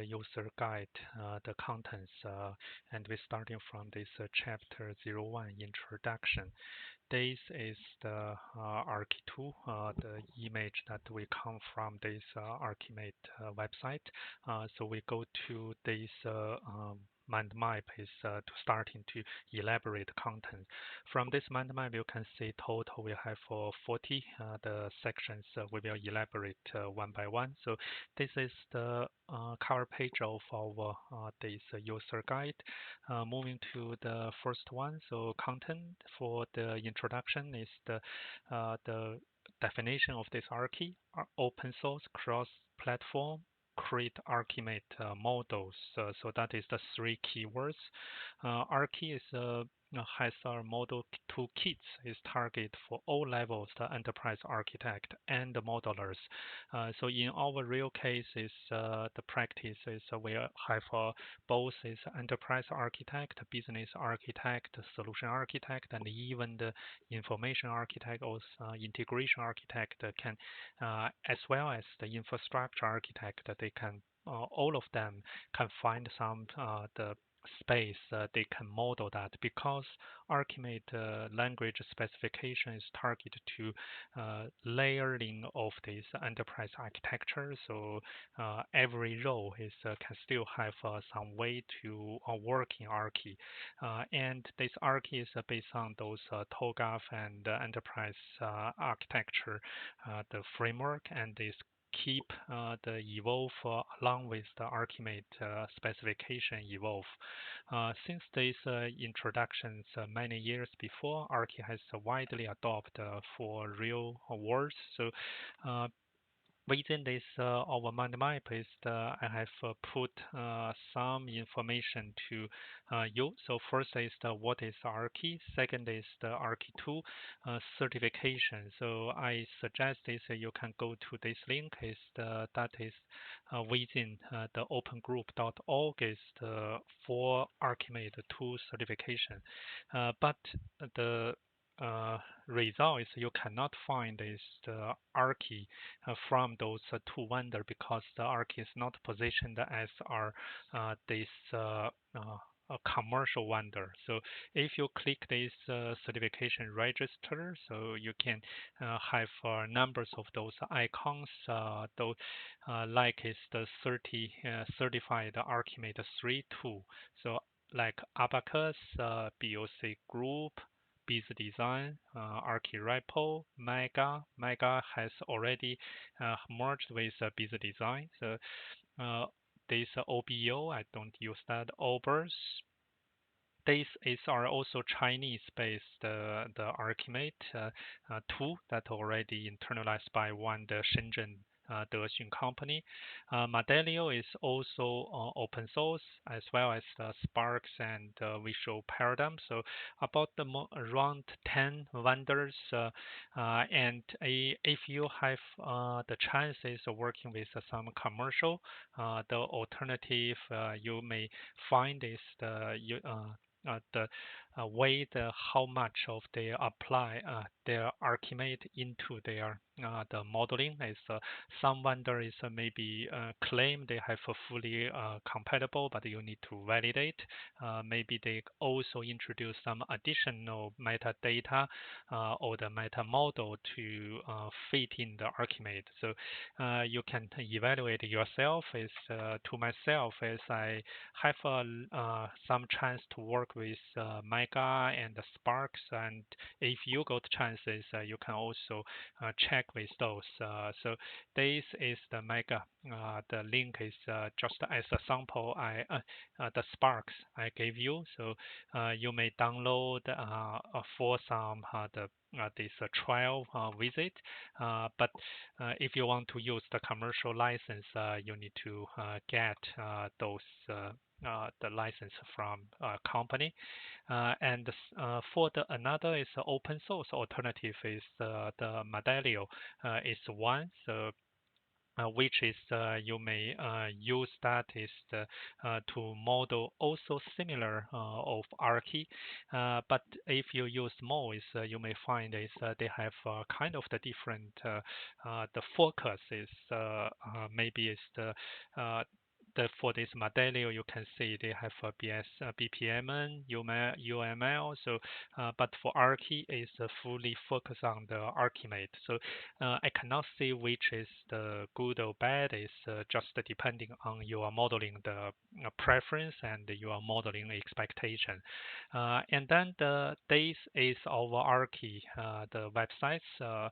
the user guide, the contents, and we're starting from this chapter 01 introduction. This is the Archi 2, the image that we come from this Archimate website. So we go to this mind map is to starting to elaborate content. From this mind map, you can see total we have 40 the sections we will elaborate one by one. So this is the cover page of our this user guide. Moving to the first one, so content for the introduction is the definition of this Archi, open source, cross-platform, create Archimate models. So that is the three keywords. Archi is has our model toolkits is target for all levels, the enterprise architect and the modelers. So in our real case is the practice is we have both is enterprise architect, business architect, solution architect, and even the information architect or integration architect can, as well as the infrastructure architect, they can all of them can find some the space they can model that, because Archimate language specification is targeted to layering of this enterprise architecture. So every role is can still have some way to work in Archi, and this Archi is based on those TOGAF and enterprise architecture, the framework, and this keep the evolve along with the Archimate specification evolve. Since these introductions many years before, Archi has widely adopted for real world. So within this our mind map is I have put some information to you. So first is what is Archi. Second is the Archi 2 certification. So I suggest this you can go to this link. Is that is within the opengroup.org is for Archimate 2 certification. But the result is you cannot find this Archi from those two vendors, because the Archi is not positioned as our this a commercial vendor. So if you click this certification register, so you can have numbers of those icons, though like is the certified Archimate 3 tool. So like Abacus, BOC Group, Biz Design, Archi Repo, Mega. Mega has already merged with Biz Design. So this OBO, I don't use that. Obers. These are also Chinese-based the Archimate tool that already internalized by one the Shenzhen Dexun company. Medallion is also open source, as well as Sparks and Visual Paradigm. So about around 10 vendors, and if you have the chances of working with some commercial, the alternative you may find is the way how much of they apply their Archimate into their the modeling is some vendor is maybe claim they have a fully compatible, but you need to validate. Maybe they also introduce some additional metadata or the meta model to fit in the Archimate. So you can evaluate yourself. Is to myself as I have some chance to work with Mega and Sparks, and if you got chances, you can also check with those. So this is the Mega. The link is just as a sample. The Sparks I gave you, so you may download for some this trial visit. But if you want to use the commercial license, you need to get those the license from company. And for the another is open source alternative is the Medallion is one. So which is you may use that is to model also similar of Archi, but if you use more is you may find is they have kind of the different the focus is maybe is for this Medallion, you can see they have a BPMN, UML. So, but for Archi, it's fully focused on the Archimate. So, I cannot say which is the good or bad. It's just depending on your modeling the preference and your modeling expectation. And then this is our Archi, the websites.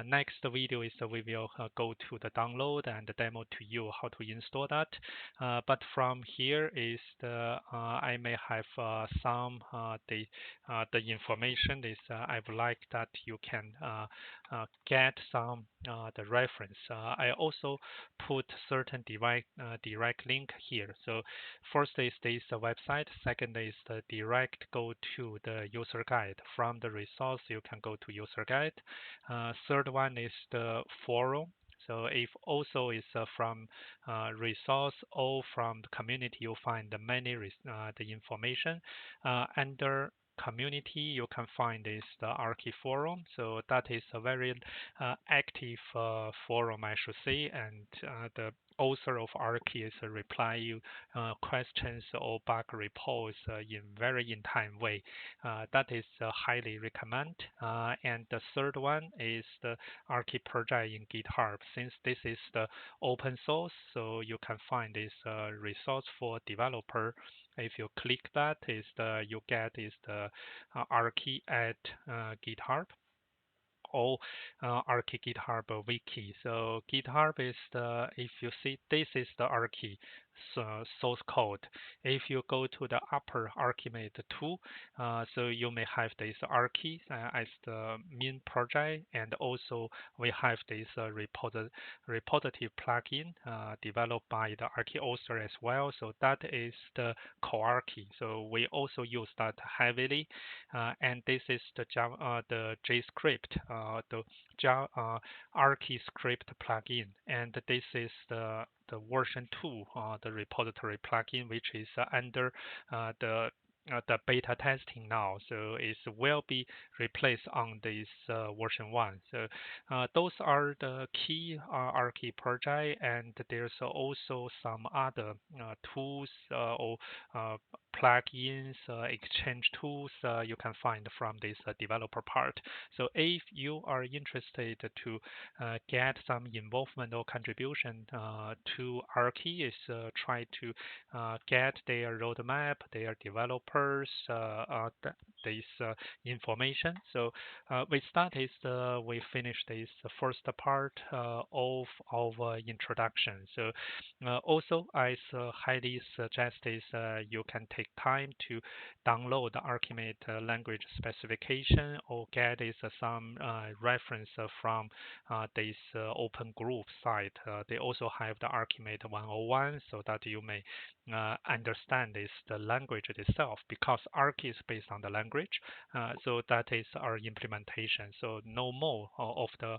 Next video is we will go to the download and demo to you how to install that. But from here is I may have some the information is I would like that you can get some the reference. I also put certain direct link here. So first is this website. Second is the direct go to the user guide. From the resource, you can go to user guide. Third one is the forum. So if also is from resource or from the community, you find many the information. Under community, you can find is the Archi forum. So that is a very active forum, I should say, and the author of Archi is reply you questions or bug reports in very in time way. That is highly recommend. And the third one is the Archi project in GitHub. Since this is the open source, so you can find this resource for developer. If you click that, is the you get is the Archi at GitHub or Archi GitHub wiki. So GitHub is if you see this is the Archi source code. If you go to the upper Archimate 2, so you may have this Archi as the main project, and also we have this repository plugin developed by the Archi author as well. So that is the co-Archi. So we also use that heavily, and this is the Java, the JScript, the Java Archi script plugin, and this is the version 2, the repository plugin, which is under the beta testing now, so it will be replaced on this version 1. So those are the key Archi project, and there's also some other tools or plugins, exchange tools you can find from this developer part. So if you are interested to get some involvement or contribution to Archi, is try to get their roadmap, their developers, this information. So with that is we finished this first part of our introduction. So also I highly suggest is you can take time to download the Archimate language specification or get is some reference from this open group site. They also have the Archimate 101 so that you may understand is the language itself, because Archi is based on the language. So that is our implementation. So no more of the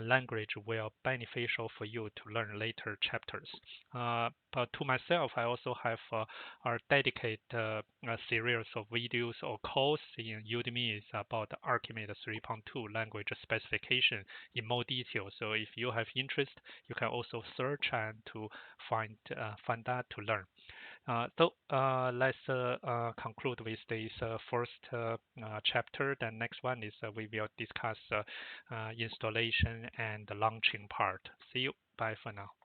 language will beneficial for you to learn later chapters. But to myself, I also have a dedicated series of videos or course in Udemy is about the Archimate 3.2 language specification in more detail. So if you have interest, you can also search and to find that to learn. Let's conclude with this first chapter. The next one is we will discuss installation and launching part. See you. Bye for now.